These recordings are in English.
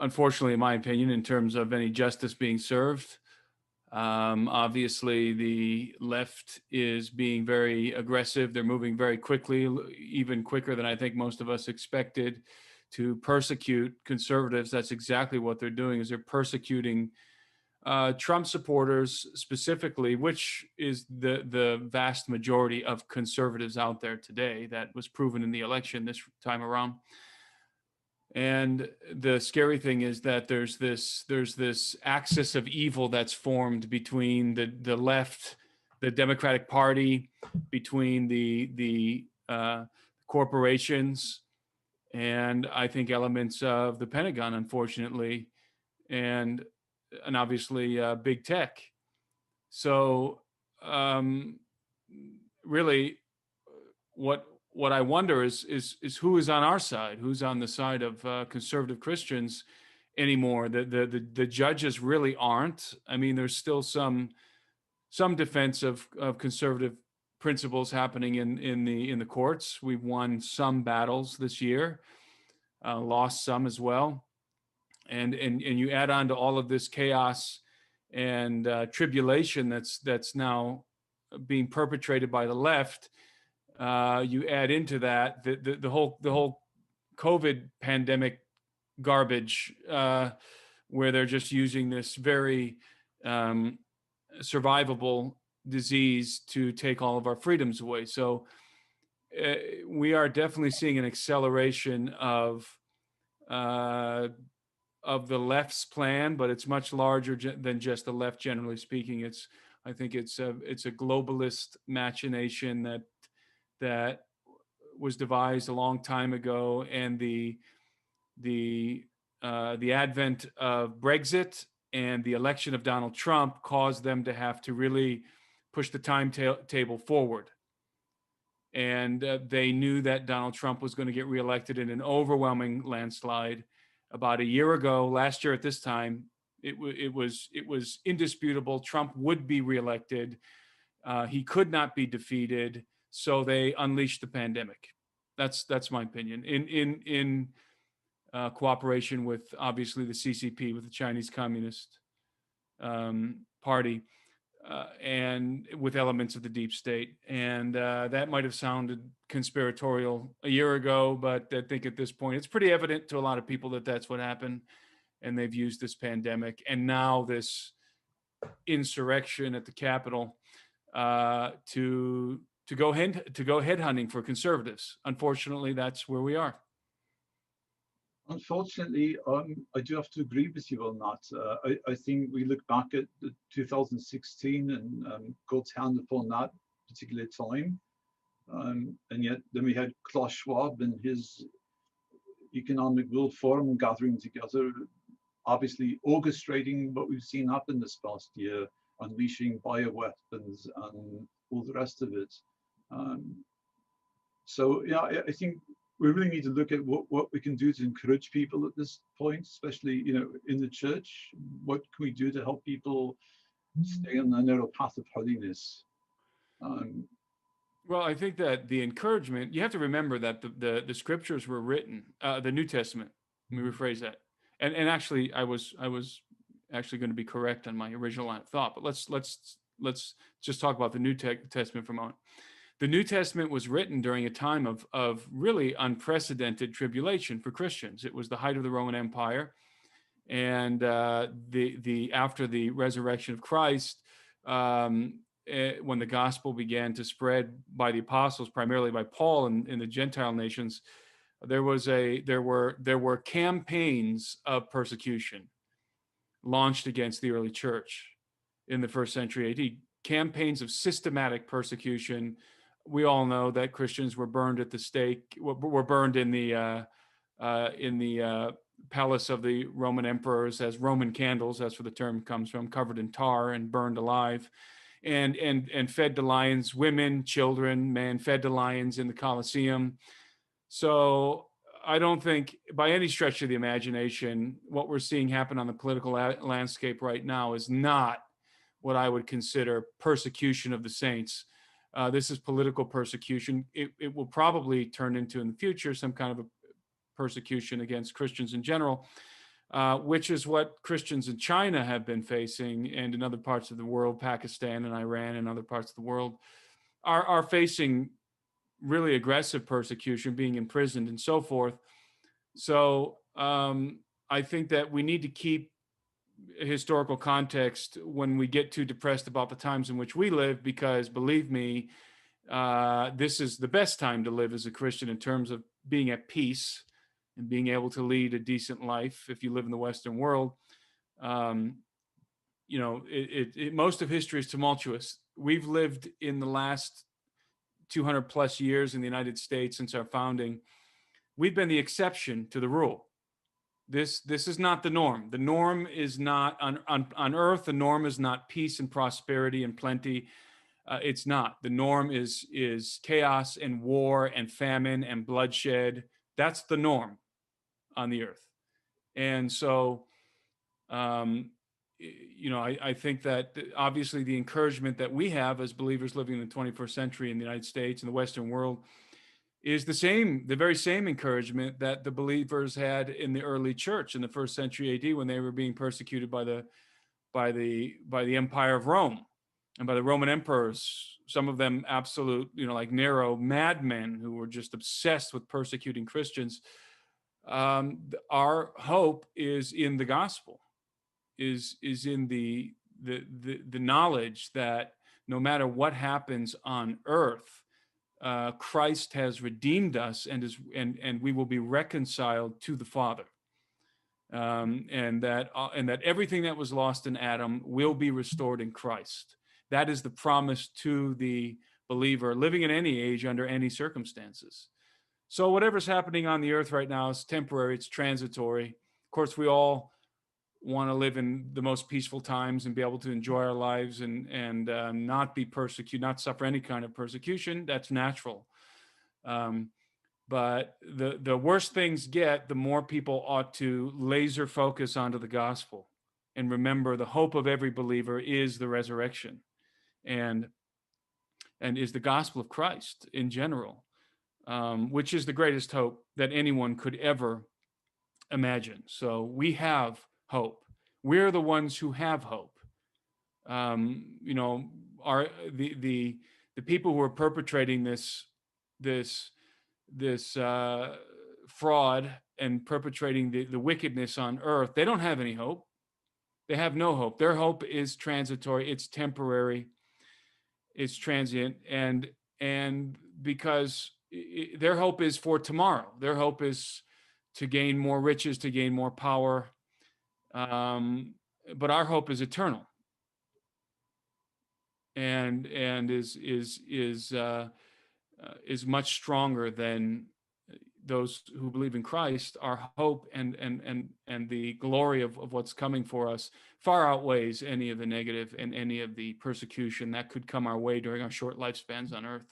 unfortunately, in my opinion, in terms of any justice being served. Obviously, the left is being very aggressive. They're moving very quickly, even quicker than I think most of us expected, to persecute conservatives. That's exactly what they're doing, is they're persecuting Trump supporters specifically, which is the vast majority of conservatives out there today. That was proven in the election this time around. And the scary thing is that there's this axis of evil that's formed between the left, the Democratic Party, between the corporations, and I think elements of the Pentagon, unfortunately, and obviously big tech. So really, what I wonder is who is on our side, who's on the side of conservative Christians anymore. The judges really aren't. I mean, there's still some defense of conservative principles happening in the courts. We've won some battles this year, lost some as well, and you add on to all of this chaos and tribulation that's now being perpetrated by the left. You add into that the whole COVID pandemic garbage, where they're just using this very survivable disease to take all of our freedoms away. So we are definitely seeing an acceleration of the left's plan, but it's much larger than just the left. Generally speaking, I think it's a globalist machination that was devised a long time ago, and the advent of Brexit and the election of Donald Trump caused them to have to really push the timetable forward. And they knew that Donald Trump was going to get reelected in an overwhelming landslide. About a year ago, last year at this time, it was indisputable Trump would be reelected. He could not be defeated. So they unleashed the pandemic. That's my opinion. In cooperation with obviously the CCP, with the Chinese Communist Party, and with elements of the deep state. And that might have sounded conspiratorial a year ago, but I think at this point it's pretty evident to a lot of people that that's what happened. And they've used this pandemic and now this insurrection at the Capitol to go headhunting for conservatives. Unfortunately, that's where we are. Unfortunately, I do have to agree with you on that. I think we look back at 2016 and God's hand upon that particular time. And yet then we had Klaus Schwab and his Economic World Forum gathering together, obviously orchestrating what we've seen happen this past year, unleashing bioweapons and all the rest of it. So yeah, I think we really need to look at what we can do to encourage people at this point, especially in the church. What can we do to help people stay on the narrow path of holiness? Well, I think that the encouragement, you have to remember that the scriptures were written, the New Testament. Let me rephrase that. And actually, I was actually going to be correct on my original line of thought. But let's just talk about the New Testament for a moment. The New Testament was written during a time of really unprecedented tribulation for Christians. It was the height of the Roman Empire, and after the resurrection of Christ, when the gospel began to spread by the apostles, primarily by Paul in the Gentile nations, there were campaigns of persecution launched against the early church in the first century AD. Campaigns of systematic persecution. We all know that Christians were burned at the stake, were burned in the palace of the Roman emperors as Roman candles. That's where the term comes from, covered in tar and burned alive, and fed to lions. Women, children, men fed to lions in the Colosseum. So I don't think by any stretch of the imagination, what we're seeing happen on the political landscape right now is not what I would consider persecution of the saints. This is political persecution. It will probably turn into, in the future, some kind of a persecution against Christians in general. which is what Christians in China have been facing, and in other parts of the world, Pakistan and Iran and other parts of the world, are facing really aggressive persecution, being imprisoned and so forth. So I think that we need to keep historical context when we get too depressed about the times in which we live, because believe me, this is the best time to live as a Christian in terms of being at peace and being able to lead a decent life if you live in the Western world. You know, most of history is tumultuous. We've lived in the last 200 plus years in the United States since our founding. We've been the exception to the rule. This is not the norm. The norm is not on earth. The norm is not peace and prosperity and plenty. It's not. The norm is chaos and war and famine and bloodshed. That's the norm on the earth. And so, you know, I think that obviously the encouragement that we have as believers living in the 21st century in the United States and the Western world is the very same encouragement that the believers had in the early church in the first century AD, when they were being persecuted by the Empire of Rome and by the Roman emperors, some of them absolute, you know, like Nero, madmen who were just obsessed with persecuting Christians. Our hope is in the gospel, is in the knowledge that no matter what happens on earth, Christ has redeemed us and we will be reconciled to the Father, and that everything that was lost in Adam will be restored in Christ. That is the promise to the believer living in any age under any circumstances. So whatever's happening on the earth right now is temporary, it's transitory. Of course, we all want to live in the most peaceful times and be able to enjoy our lives and not be persecuted, not suffer any kind of persecution. That's natural. But the worse things get, the more people ought to laser focus onto the gospel and remember the hope of every believer is the resurrection and is the gospel of Christ in general, which is the greatest hope that anyone could ever imagine. So we have hope. We're the ones who have hope. You know, the people who are perpetrating this fraud and perpetrating the wickedness on earth, they don't have any hope. They have no hope. Their hope is transitory. It's temporary. It's transient, and because their hope is for tomorrow. Their hope is to gain more riches, to gain more power. But our hope is eternal, and is much stronger than those who believe in Christ. Our hope and the glory of what's coming for us far outweighs any of the negative and any of the persecution that could come our way during our short lifespans on earth.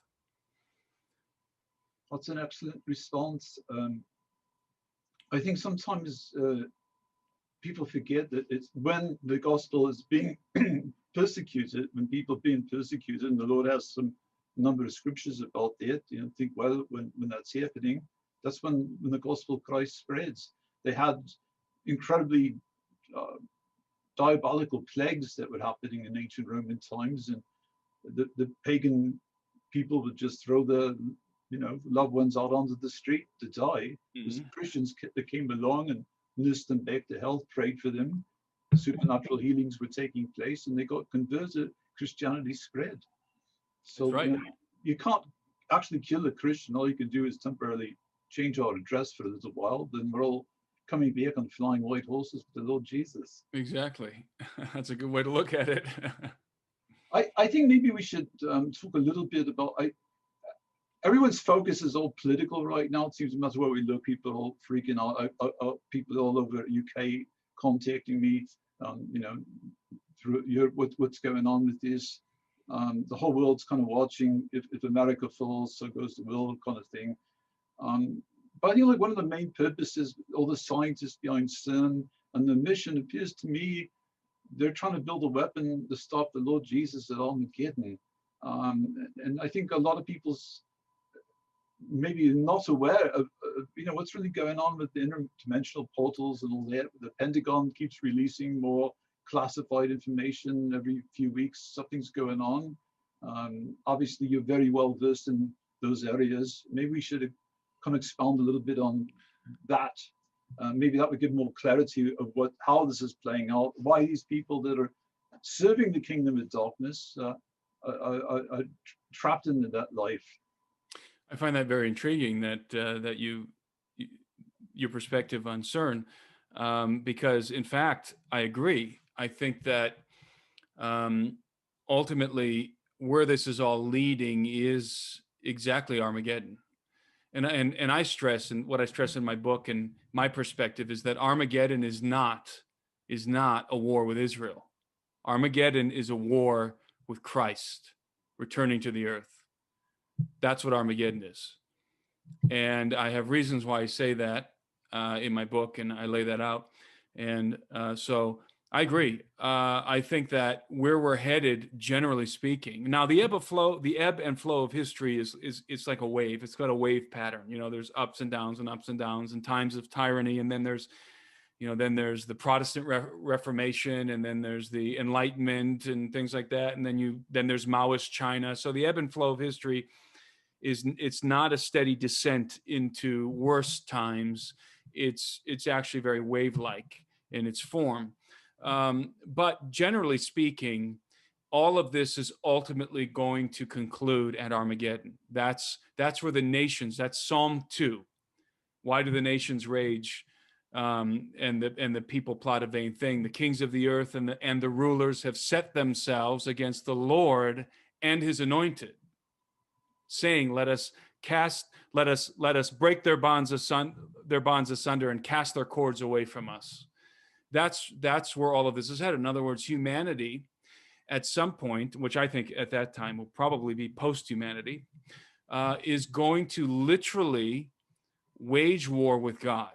That's an excellent response. I think sometimes people forget that it's when the gospel is being persecuted, when people are being persecuted, and the Lord has some number of scriptures about that. You know, think, well, when that's happening, that's when the gospel of Christ spreads. They had incredibly diabolical plagues that were happening in ancient Roman times, and the pagan people would just throw the loved ones out onto the street to die. Mm-hmm. Christians that came along and nursed them back to health, prayed for them. Supernatural healings were taking place, and they got converted. Christianity spread. So right. You can't actually kill a Christian. All you can do is temporarily change our address for a little while. Then we're all coming back on flying white horses with the Lord Jesus. Exactly. That's a good way to look at it. I think maybe we should talk a little bit about. Everyone's focus is all political right now. It seems no matter where we look, people are all freaking out. People all over UK contacting me, through Europe, what's going on with this. The whole world's kind of watching. If America falls, so goes the world, kind of thing. But one of the main purposes, all the scientists behind CERN and the mission appears to me, they're trying to build a weapon to stop the Lord Jesus at Armageddon. And I think a lot of people's maybe not aware of what's really going on with the interdimensional portals and all that. The Pentagon keeps releasing more classified information every few weeks. Something's going on. Obviously, you're very well versed in those areas. Maybe we should kind of expound a little bit on that. Maybe that would give more clarity of how this is playing out, why these people that are serving the kingdom of darkness are trapped into that life. I find that very intriguing that your perspective on CERN, because in fact I agree. I think that ultimately where this is all leading is exactly Armageddon. And I stress, and what I stress in my book and my perspective is that Armageddon is not a war with Israel. Armageddon is a war with Christ returning to the earth. That's what Armageddon is. And I have reasons why I say that in my book, and I lay that out. And so I agree. I think that where we're headed, generally speaking, now the ebb and flow of history is it's like a wave. It's got a wave pattern. There's ups and downs and times of tyranny, and then there's the Protestant Reformation, and then there's the Enlightenment and things like that, and then there's Maoist China. So the ebb and flow of history it's not a steady descent into worse times. It's actually very wave-like in its form. But generally speaking, all of this is ultimately going to conclude at Armageddon. That's where the nations. That's Psalm 2. Why do the nations rage? And the people plot a vain thing. The kings of the earth and the rulers have set themselves against the Lord and his anointed, saying, let us break their bonds asunder and cast their cords away from us. That's where all of this is headed. In other words, humanity at some point, which I think at that time will probably be post-humanity, is going to literally wage war with God.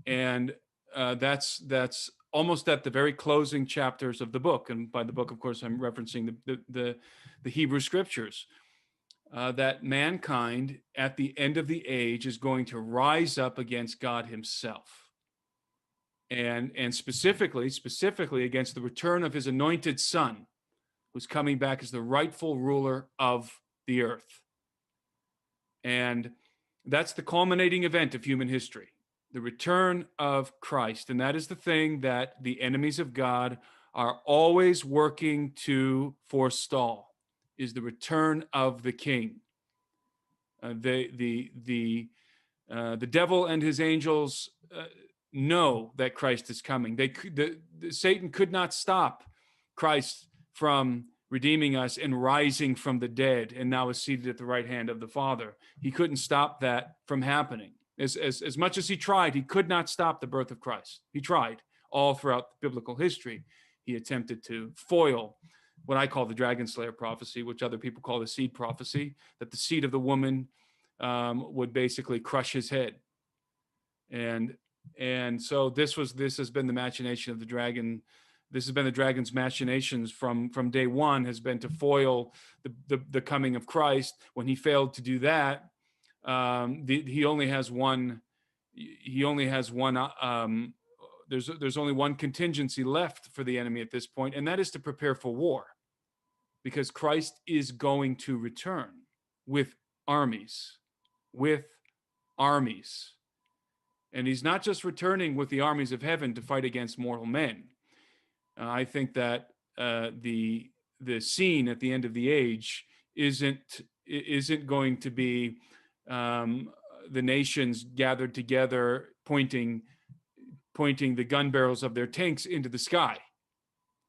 And that's almost at the very closing chapters of the book. And by the book, of course, I'm referencing the Hebrew scriptures, that mankind at the end of the age is going to rise up against God himself. And specifically against the return of his anointed son, who's coming back as the rightful ruler of the earth. And that's the culminating event of human history, the return of Christ. And that is the thing that the enemies of God are always working to forestall, is the return of the King. The devil and his angels know that Christ is coming. Satan could not stop Christ from redeeming us and rising from the dead, and now is seated at the right hand of the Father. He couldn't stop that from happening. As much as he tried, he could not stop the birth of Christ. He tried all throughout biblical history. He attempted to foil what I call the dragon slayer prophecy, which other people call the seed prophecy, that the seed of the woman would basically crush his head. And so this has been the machination of the dragon. This has been the dragon's machinations from day one, has been to foil the coming of Christ. When he failed to do that, he only has one. There's only one contingency left for the enemy at this point, and that is to prepare for war, because Christ is going to return with armies. And he's not just returning with the armies of heaven to fight against mortal men. I think that the scene at the end of the age isn't going to be the nations gathered together pointing the gun barrels of their tanks into the sky.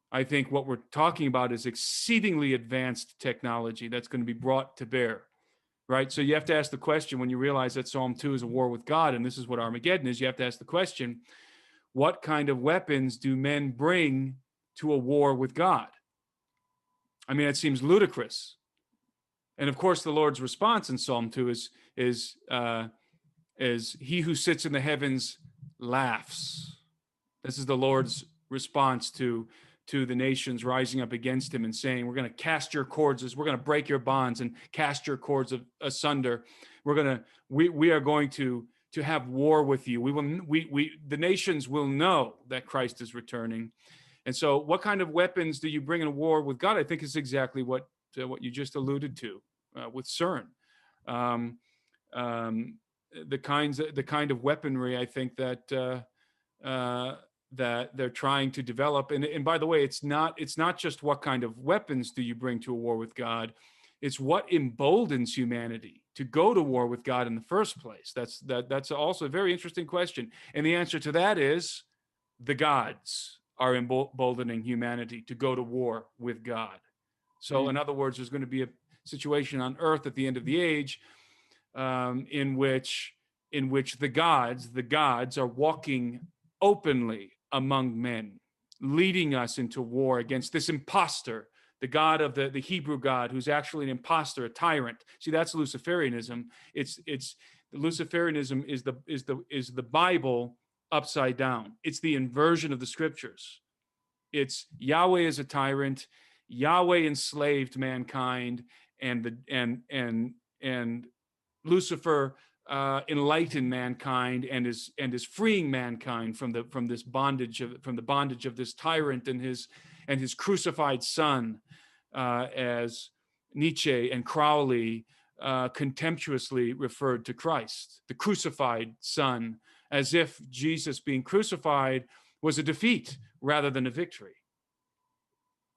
I think what we're talking about is exceedingly advanced technology that's going to be brought to bear. Right. So you have to ask the question, when you realize that Psalm 2 is a war with God, and this is what Armageddon is, you have to ask the question, what kind of weapons do men bring to a war with God? I mean, it seems ludicrous. And of course, the Lord's response in Psalm 2 is he who sits in the heavens laughs. This is the Lord's response to to the nations rising up against him and saying, we're going to cast your cords, we're going to break your bonds and cast your cords asunder. We are going to have war with you. The nations will know that Christ is returning. And so what kind of weapons do you bring in a war with God? I think is exactly what you just alluded to with CERN. The kind of weaponry I think that they're trying to develop. And by the way, it's not just what kind of weapons do you bring to a war with God, it's what emboldens humanity to go to war with God in the first place. That's also a very interesting question. And the answer to that is the gods are emboldening humanity to go to war with God. So in other words, there's going to be a situation on earth at the end of the age in which the gods are walking openly among men, leading us into war against this imposter, the God of the Hebrew God, who's actually an imposter, a tyrant. See, that's Luciferianism. It's Luciferianism is the Bible upside down. It's the inversion of the scriptures. It's Yahweh is a tyrant. Yahweh enslaved mankind, and Lucifer enlightened mankind and is freeing mankind from the bondage of this tyrant and his crucified son, as Nietzsche and Crowley contemptuously referred to Christ, the crucified son, as if Jesus being crucified was a defeat rather than a victory.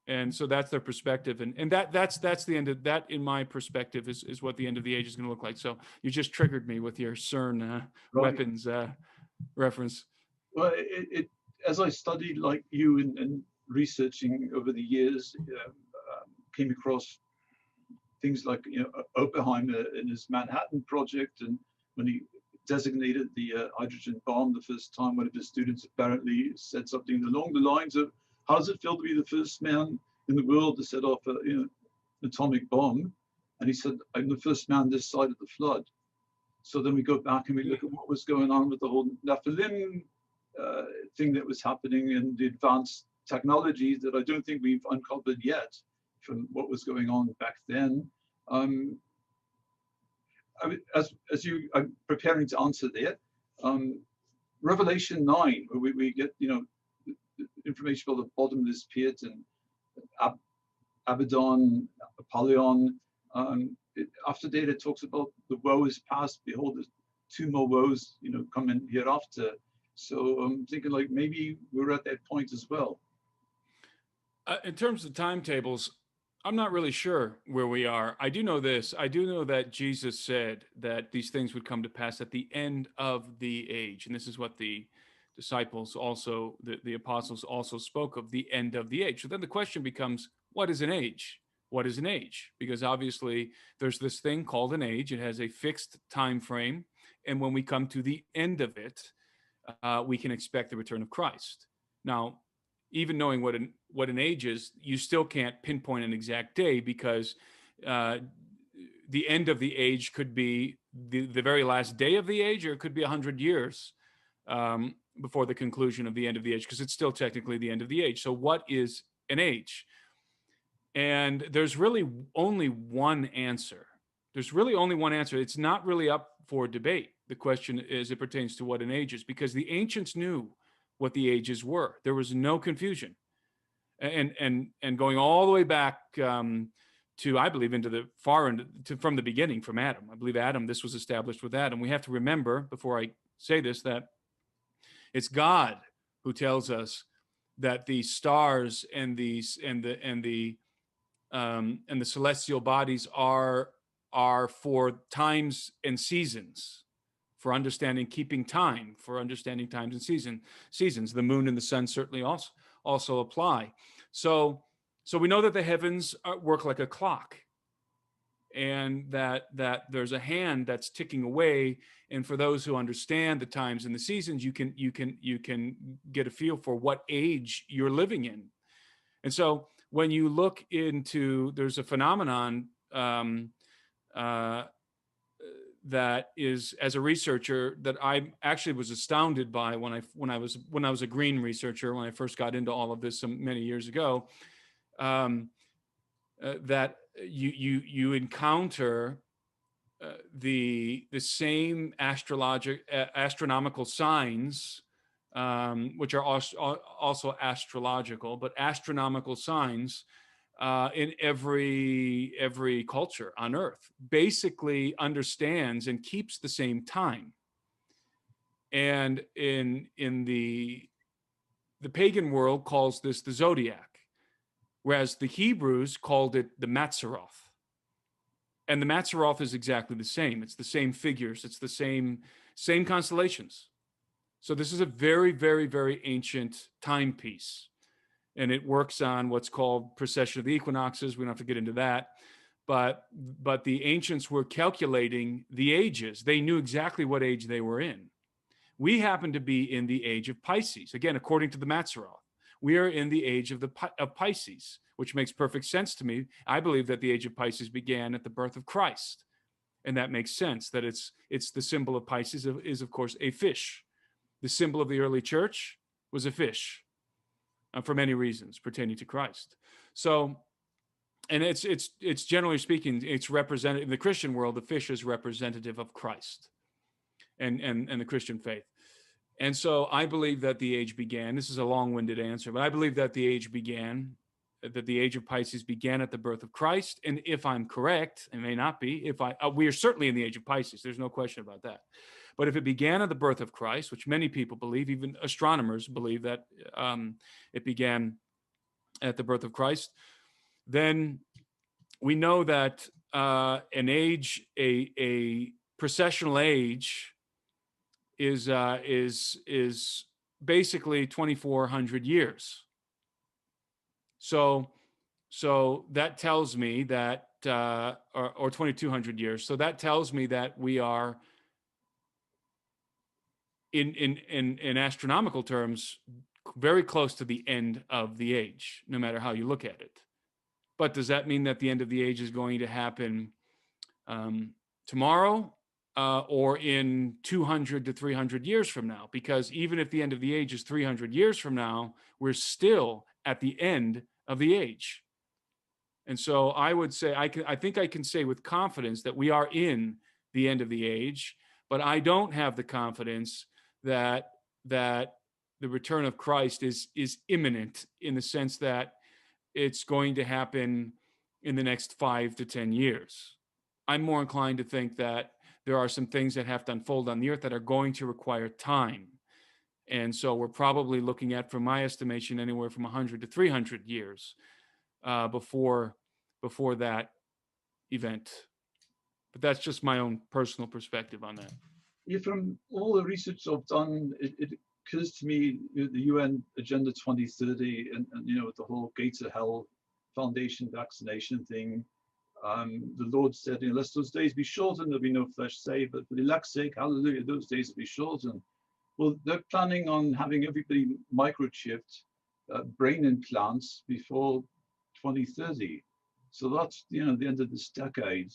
And so that's their perspective, and that's the end of that. In my perspective, is what the end of the age is going to look like. So you just triggered me with your CERN weapons reference. Well, as I studied like you and researching over the years, came across things like Oppenheimer in his Manhattan Project, and when he designated the hydrogen bomb the first time, one of his students apparently said something along the lines of, "How does it feel to be the first man in the world to set off an atomic bomb?" And he said, "I'm the first man this side of the flood." So then we go back and we look at what was going on with the whole Nephilim thing that was happening, and the advanced technologies that I don't think we've uncovered yet from what was going on back then. As you are preparing to answer that, Revelation 9, where we get information about the bottomless pit and Abaddon, Apollyon. After that, it talks about the woe is past. Behold, there's two more woes, coming hereafter. So I'm thinking like maybe we're at that point as well. In terms of timetables, I'm not really sure where we are. I do know this. I do know that Jesus said that these things would come to pass at the end of the age. And this is what the disciples also, the apostles also spoke of, the end of the age. So then the question becomes, what is an age? What is an age? Because obviously there's this thing called an age. It has a fixed time frame. And when we come to the end of it, we can expect the return of Christ. Now, even knowing what an age is, you still can't pinpoint an exact day, because the end of the age could be the very last day of the age, or it could be 100 years before the conclusion of the end of the age, because it's still technically the end of the age. So what is an age? And there's really only one answer. It's not really up for debate. The question is, it pertains to what an age is, because the ancients knew what the ages were. There was no confusion. And going all the way back to, I believe, into the far end, from the beginning, from Adam. I believe Adam, this was established with Adam. We have to remember, before I say this, that it's God who tells us that the stars and the celestial bodies are for times and seasons, for understanding, keeping time, for understanding times and seasons. The moon and the sun certainly also apply. So we know that the heavens work like a clock, and that there's a hand that's ticking away. And for those who understand the times and the seasons, you can get a feel for what age you're living in. And so when you look into, there's a phenomenon that is, as a researcher, that I actually was astounded by when I was a green researcher, when I first got into all of this many years ago, that you encounter the same astronomical signs, which are also astrological, but astronomical signs in every culture on Earth, basically understands and keeps the same time. And in the pagan world calls this the zodiac, whereas the Hebrews called it the Mazzaroth. And the Mazzaroth is exactly the same. It's the same figures. It's the same constellations. So this is a very, very, very ancient timepiece. And it works on what's called precession of the equinoxes. We don't have to get into that. But the ancients were calculating the ages. They knew exactly what age they were in. We happen to be in the age of Pisces. Again, according to the Mazzaroth, we are in the age of Pisces, which makes perfect sense to me. I believe that the age of Pisces began at the birth of Christ. And that makes sense, that it's the symbol of Pisces is, of course, a fish. The symbol of the early church was a fish, for many reasons pertaining to Christ. So, and it's generally speaking, it's represented in the Christian world. The fish is representative of Christ and the Christian faith. And so I believe that the age began. This is a long-winded answer, but I believe that the age began, that the age of Pisces began at the birth of Christ. And if I'm correct, it may not be, we are certainly in the age of Pisces. There's no question about that. But if it began at the birth of Christ, which many people believe, even astronomers believe that it began at the birth of Christ, then we know that an age, a processional age, is basically 2,400 years. So that tells me that, or 2,200 years. So that tells me that we are in astronomical terms very close to the end of the age, no matter how you look at it. But does that mean that the end of the age is going to happen tomorrow? Or in 200 to 300 years from now? Because even if the end of the age is 300 years from now, we're still at the end of the age. And so I would say, I think I can say with confidence that we are in the end of the age, but I don't have the confidence that the return of Christ is imminent, in the sense that it's going to happen in the next 5 to 10 years. I'm more inclined to think that there are some things that have to unfold on the earth that are going to require time. And so we're probably looking at, from my estimation, anywhere from 100 to 300 years before that event. But that's just my own personal perspective on that. Yeah, from all the research I've done, it occurs to me, the UN Agenda 2030 and the whole Gates of Hell Foundation vaccination thing. The Lord said, lest those days be shortened, there'll be no flesh saved, but for the elect's sake, hallelujah, those days will be shortened. Well, they're planning on having everybody microchipped, brain implants before 2030. So that's, the end of this decade.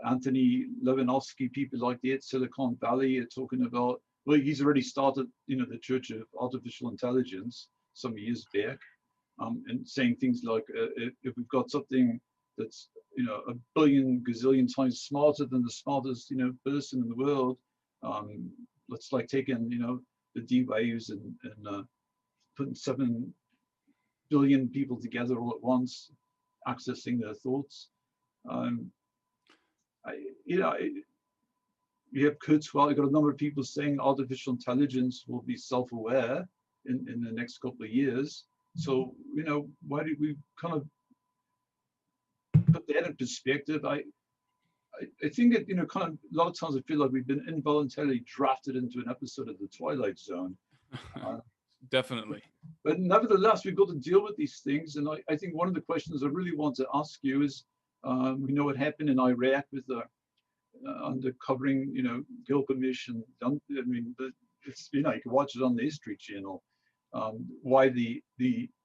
Anthony Levinovsky, people like the Silicon Valley are talking about, well, he's already started, the Church of Artificial Intelligence some years back, and saying things like, if we've got something that's, a billion gazillion times smarter than the smartest, person in the world, let's like taking, the D waves and putting 7 billion people together all at once, accessing their thoughts. You have Kurzweil, you've got a number of people saying artificial intelligence will be self-aware in the next couple of years. So, why do we kind of put that in perspective? I think that, kind of a lot of times I feel like we've been involuntarily drafted into an episode of The Twilight Zone. Definitely. But nevertheless, we've got to deal with these things. And I think one of the questions I really want to ask you is, we know what happened in Iraq with the undercovering, Gilgamesh, and it's, you can watch it on the History Channel. Why the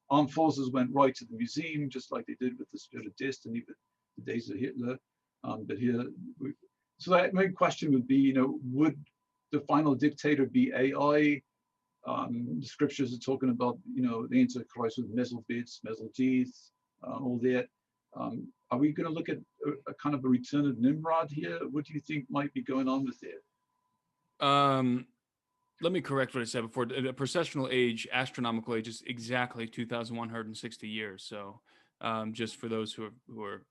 armed forces went right to the museum, just like they did with the Spirit of Destiny, but the days of Hitler. But here So that my question would be, would the final dictator be AI? The scriptures are talking about, the Antichrist with metal bits, metal teeth, all that. Are we going to look at a kind of a return of Nimrod here? What do you think might be going on with that? Let me correct what I said before. The processional age, astronomical age, is exactly 2,160 years. So, just for those who are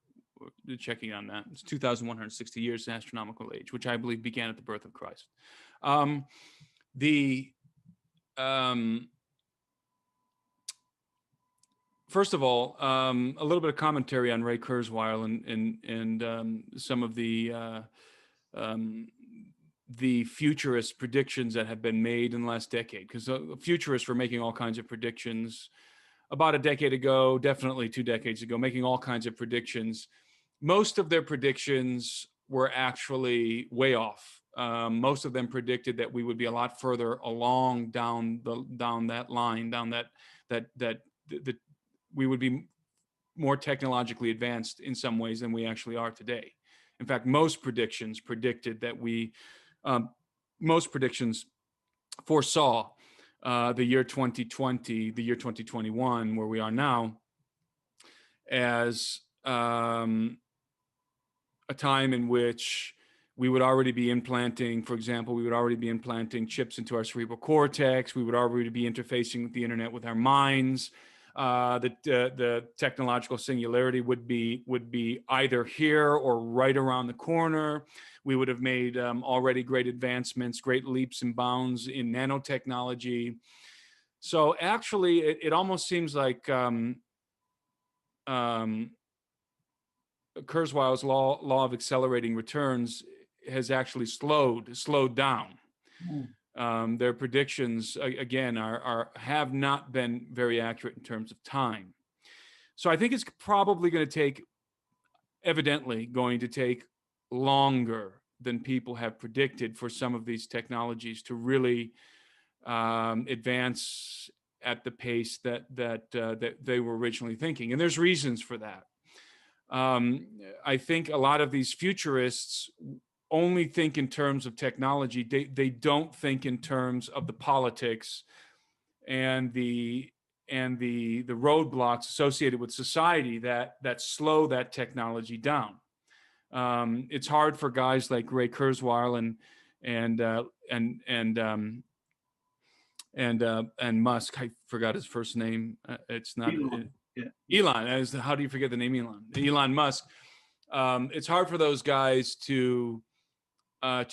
checking on that, it's 2,160 years in astronomical age, which I believe began at the birth of Christ. First of all, a little bit of commentary on Ray Kurzweil and some of the futurist predictions that have been made in the last decade, because futurists were making all kinds of predictions about a decade ago, definitely 2 decades ago, making all kinds of predictions. Most of their predictions were actually way off. Most of them predicted that we would be a lot further along down that line, that we would be more technologically advanced in some ways than we actually are today. In fact, most predictions predicted that most predictions foresaw the year 2020, the year 2021, where we are now, as a time in which we would already be implanting, for example, we would already be implanting chips into our cerebral cortex. We would already be interfacing with the internet with our minds. The technological singularity would be either here or right around the corner. We would have made already great advancements, great leaps and bounds in nanotechnology. So actually, it almost seems like Kurzweil's law of accelerating returns has actually slowed down. Their predictions, again, have not been very accurate in terms of time. So I think it's probably evidently going to take longer than people have predicted for some of these technologies to really advance at the pace that they were originally thinking. And there's reasons for that. I think a lot of these futurists only think in terms of technology. They don't think in terms of the politics and the roadblocks associated with society that slow that technology down. It's hard for guys like Ray Kurzweil and Musk. I forgot his first name. It's not Elon. Elon. How do you forget the name Elon? Elon Musk. It's hard for those guys to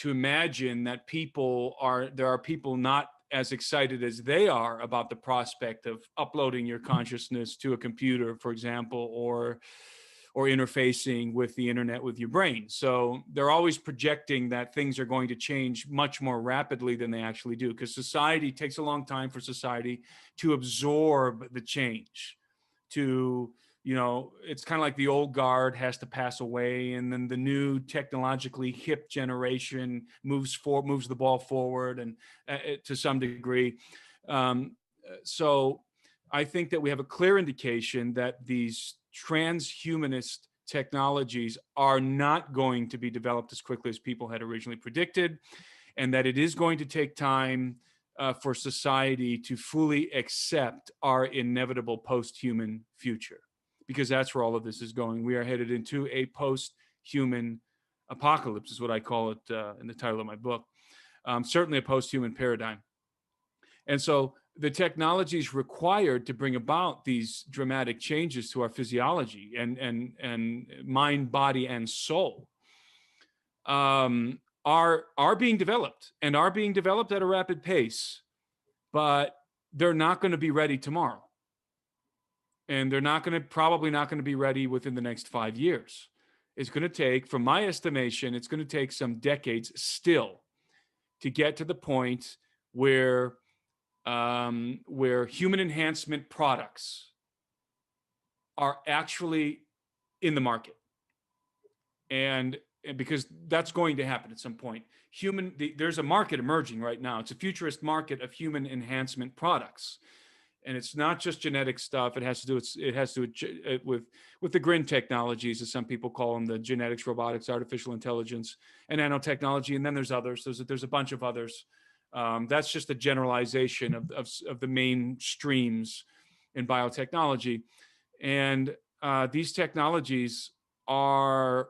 imagine that there are people not as excited as they are about the prospect of uploading your consciousness to a computer, for example, or interfacing with the internet with your brain. So they're always projecting that things are going to change much more rapidly than they actually do, because society takes a long time for society to absorb the change. It's kind of like the old guard has to pass away, and then the new technologically hip generation moves the ball forward, and to some degree. So I think that we have a clear indication that these transhumanist technologies are not going to be developed as quickly as people had originally predicted, and that it is going to take time for society to fully accept our inevitable post-human future, because that's where all of this is going. We are headed into a post-human apocalypse, is what I call it in the title of my book. Certainly a post-human paradigm. And so the technologies required to bring about these dramatic changes to our physiology and mind, body, and soul are being developed, and are being developed at a rapid pace, but they're not going to be ready tomorrow. And they're probably not going to be ready within the next 5 years. It's going to take, from my estimation, it's going to take some decades still to get to the point where human enhancement products are actually in the market. And because that's going to happen at some point. There's a market emerging right now. It's a futurist market of human enhancement products. And it's not just genetic stuff. It has to do with the GRIN technologies, as some people call them, the genetics, robotics, artificial intelligence, and nanotechnology. And then there's others. There's a bunch of others. That's just a generalization of the main streams in biotechnology. And these technologies are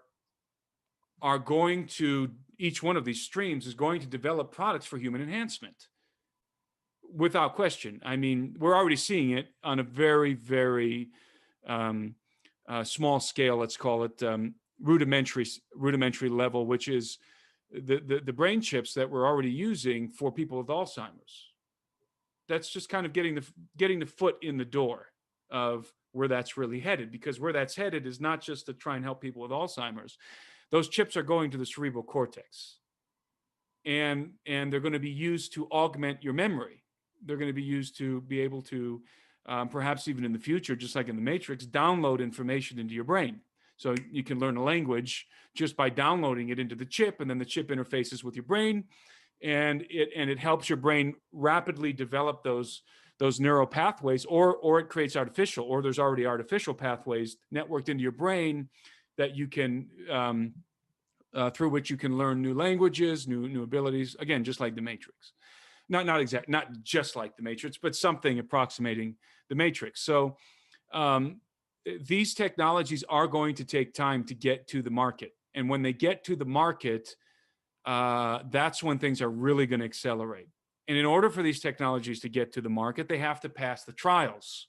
going to, each one of these streams is going to develop products for human enhancement. Without question. I mean, we're already seeing it on a very, very small scale. Let's call it rudimentary level, which is the brain chips that we're already using for people with Alzheimer's. That's just kind of getting the foot in the door of where that's really headed, because where that's headed is not just to try and help people with Alzheimer's. Those chips are going to the cerebral cortex, and they're going to be used to augment your memory. They're going to be used to be able to, perhaps even in the future, just like in the Matrix, download information into your brain. So you can learn a language just by downloading it into the chip, and then the chip interfaces with your brain, and it helps your brain rapidly develop those neural pathways, or it creates artificial, or there's already artificial pathways networked into your brain that you can through which you can learn new languages, new abilities. Again, just like the Matrix. Not just like the Matrix, but something approximating the Matrix. So these technologies are going to take time to get to the market. And when they get to the market, that's when things are really going to accelerate. And in order for these technologies to get to the market, they have to pass the trials.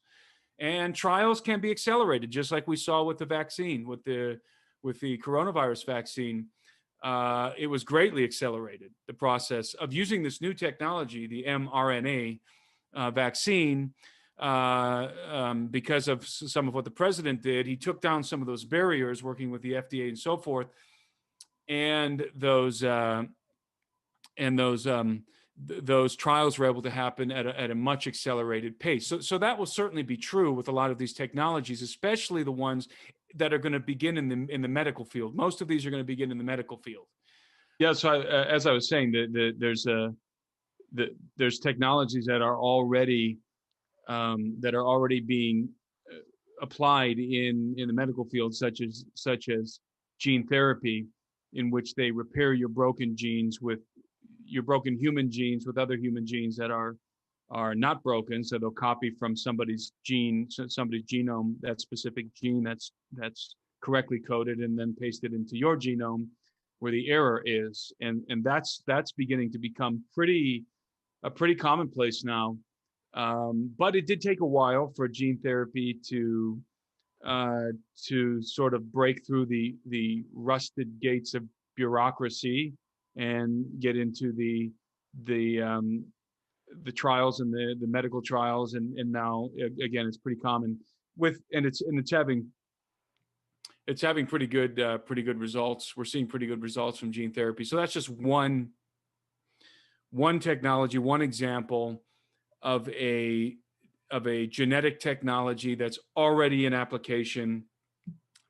And trials can be accelerated, just like we saw with the vaccine, with the coronavirus vaccine. It was greatly accelerated, the process of using this new technology, the mRNA vaccine, because of some of what the president did. He took down some of those barriers, working with the FDA and so forth, and those trials were able to happen at a much accelerated pace. So that will certainly be true with a lot of these technologies, especially the ones that are going to begin in the medical field. Most of these are going to begin in the medical field. Yeah. So as I was saying, there's technologies that are already being applied in the medical field, such as gene therapy, in which they repair your broken human genes with other human genes that are not broken. So they'll copy from somebody's genome, that specific gene that's correctly coded, and then paste it into your genome where the error is. And that's beginning to become pretty commonplace now. But it did take a while for gene therapy to sort of break through the rusted gates of bureaucracy and get into the trials and the medical trials, and now again it's pretty common it's having pretty good results. We're seeing pretty good results from gene therapy. So that's just one technology, one example of a genetic technology that's already in application,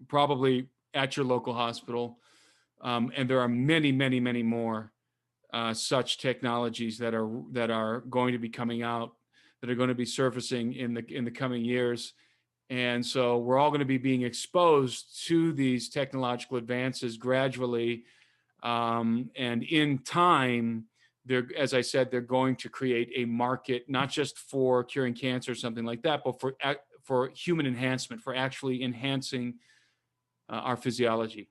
probably at your local hospital, and there are many more such technologies that are going to be coming out, that are going to be surfacing in the coming years. And so we're all going to be being exposed to these technological advances gradually, and in time, as I said, they're going to create a market, not just for curing cancer or something like that, but for human enhancement, for actually enhancing our physiology.